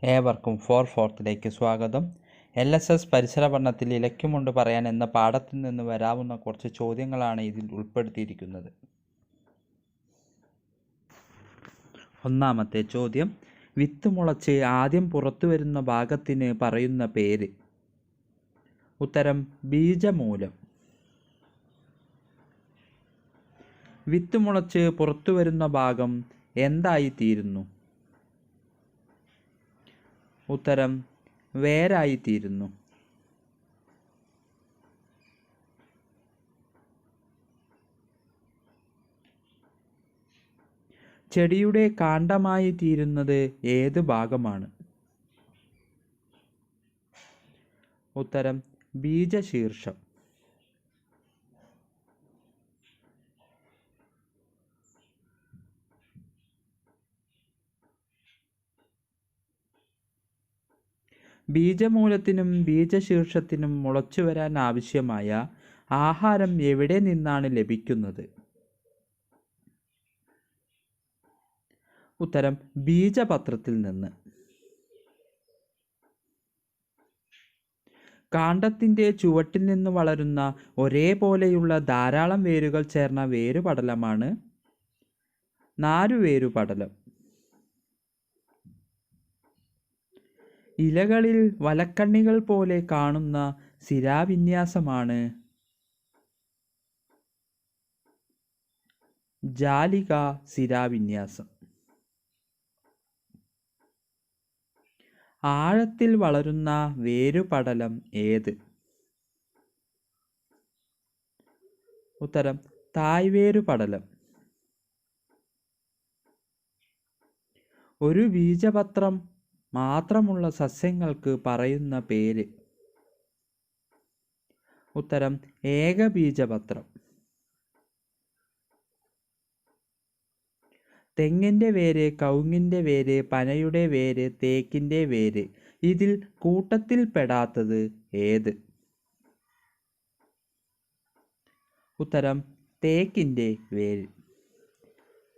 ഏവർക്കും ഫോർത്തിലേക്ക് സ്വാഗതം. LSS പരിസര പഠനത്തിൽ ഇലയ്ക്കുമുണ്ട് പറയാൻ എന്ന പാഠത്തിൽ നിന്ന് വരാവുന്ന കുറച്ച് ചോദ്യങ്ങളാണ് ഇതിൽ ഉൾപ്പെടുത്തിയിരിക്കുന്നത്. ഒന്നാമത്തെ ചോദ്യം, വിത്ത് മുളച്ച് ആദ്യം പുറത്തു വരുന്ന ഭാഗത്തിന് പറയുന്ന പേര്? ഉത്തരം ബീജമൂലം. വിത്ത് മുളച്ച് പുറത്തു വരുന്ന ഭാഗം എന്തായിത്തീരുന്നു? ഉത്തരം വേരായിത്തീരുന്നു. ചെടിയുടെ കാണ്ഡമായി തീരുന്നത് ഏത് ഭാഗമാണ്? ഉത്തരം ബീജശീർഷം. ബീജമൂലത്തിനും ബീജശീർഷത്തിനും മുളച്ചു വരാൻ ആവശ്യമായ ആഹാരം എവിടെ നിന്നാണ് ലഭിക്കുന്നത്? ഉത്തരം ബീജപത്രത്തിൽ നിന്ന്. കാണ്ഡത്തിൻ്റെ ചുവട്ടിൽ നിന്ന് വളരുന്ന ഒരേപോലെയുള്ള ധാരാളം വേരുകൾ ചേർന്ന വേരുപടലമാണ് നാരുവേരുപടലം. ഇലകളിൽ വലക്കണ്ണികൾ പോലെ കാണുന്ന ശിരാവിന്യാസമാണ് ജാലികാ ശിരാവിന്യാസം. ആഴത്തിൽ വളരുന്ന വേരുപടലം ഏത്? ഉത്തരം തായ്വേരുപടലം. ഒരു ബീജപത്രം മാത്രമുള്ള സസ്യങ്ങൾക്ക് പറയുന്ന പേര്? ഉത്തരം ഏകബീജപത്രം. തെങ്ങിൻ്റെ വേര്, കവുങ്ങിൻ്റെ വേര്, പനയുടെ വേര്, തേക്കിൻ്റെ വേര്, ഇതിൽ കൂട്ടത്തിൽ പെടാത്തത് ഏത്? ഉത്തരം തേക്കിൻ്റെ വേര്.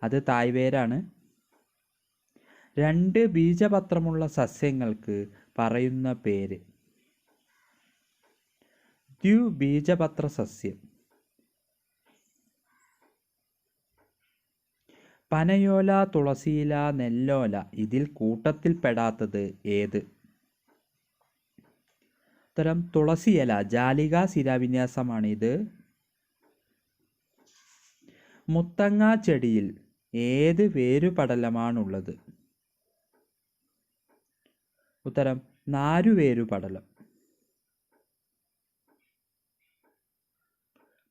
അത് തായ്വേരാണ്. രണ്ട് ബീജപത്രമുള്ള സസ്യങ്ങൾക്ക് പറയുന്ന പേര്? ദ്വിബീജപത്ര സസ്യം. പനയോല, തുളസിയില, നെല്ലോല, ഇതിൽ കൂട്ടത്തിൽ പെടാത്തത് ഏത്? ഉത്തരം തുളസിയില. ജാലികാ ശിരാവിന്യാസമാണിത്. മുത്തങ്ങ ചെടിയിൽ ഏത് വേരുപടലമാണുള്ളത്? ഉത്തരം നാരുവേരുപടലം.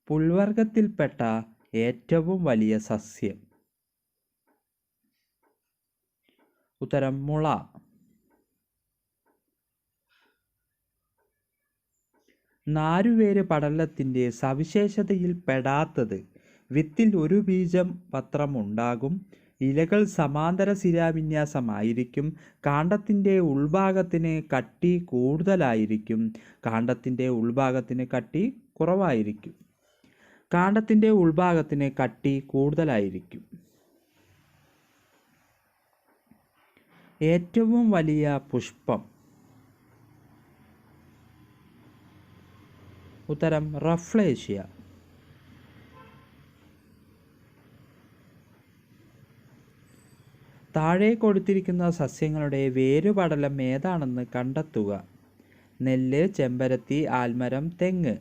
പുൽവർഗത്തിൽപ്പെട്ട ഏറ്റവും വലിയ സസ്യം? ഉത്തരം മുള. നാരുവേര് പടലത്തിൻ്റെ സവിശേഷതയിൽ പെടാത്തത്? വിത്തിൽ ഒരു ബീജം പത്രം ഉണ്ടാകും, ഇലകൾ സമാന്തര ശിരാവിന്യാസമായിരിക്കും, കാണ്ഡത്തിൻ്റെ ഉൾഭാഗത്തിന് കട്ടി കൂടുതലായിരിക്കും, കാണ്ഡത്തിൻ്റെ ഉൾഭാഗത്തിന് കട്ടി കുറവായിരിക്കും. കാണ്ഡത്തിൻ്റെ ഉൾഭാഗത്തിന് കട്ടി കൂടുതലായിരിക്കും. ഏറ്റവും വലിയ പുഷ്പം? ഉത്തരം റഫ്ലേഷ്യ. താഴെ കൊടുത്തിരിക്കുന്ന സസ്യങ്ങളുടെ വേരുപടലം ഏതാണെന്ന് കണ്ടെത്തുക. നെല്ല്, ചെമ്പരത്തി, ആൽമരം, തെങ്ങ്.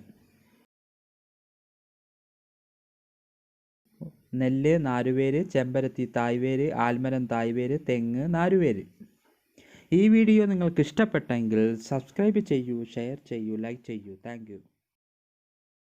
നെല്ല് നാരുവേര്, ചെമ്പരത്തി തായ്വേര്, ആൽമരം തായ്വേര്, തെങ്ങ് നാരുവേര്. ഈ വീഡിയോ നിങ്ങൾക്ക് ഇഷ്ടപ്പെട്ടെങ്കിൽ സബ്സ്ക്രൈബ് ചെയ്യൂ, ഷെയർ ചെയ്യൂ, ലൈക്ക് ചെയ്യൂ. Thank you.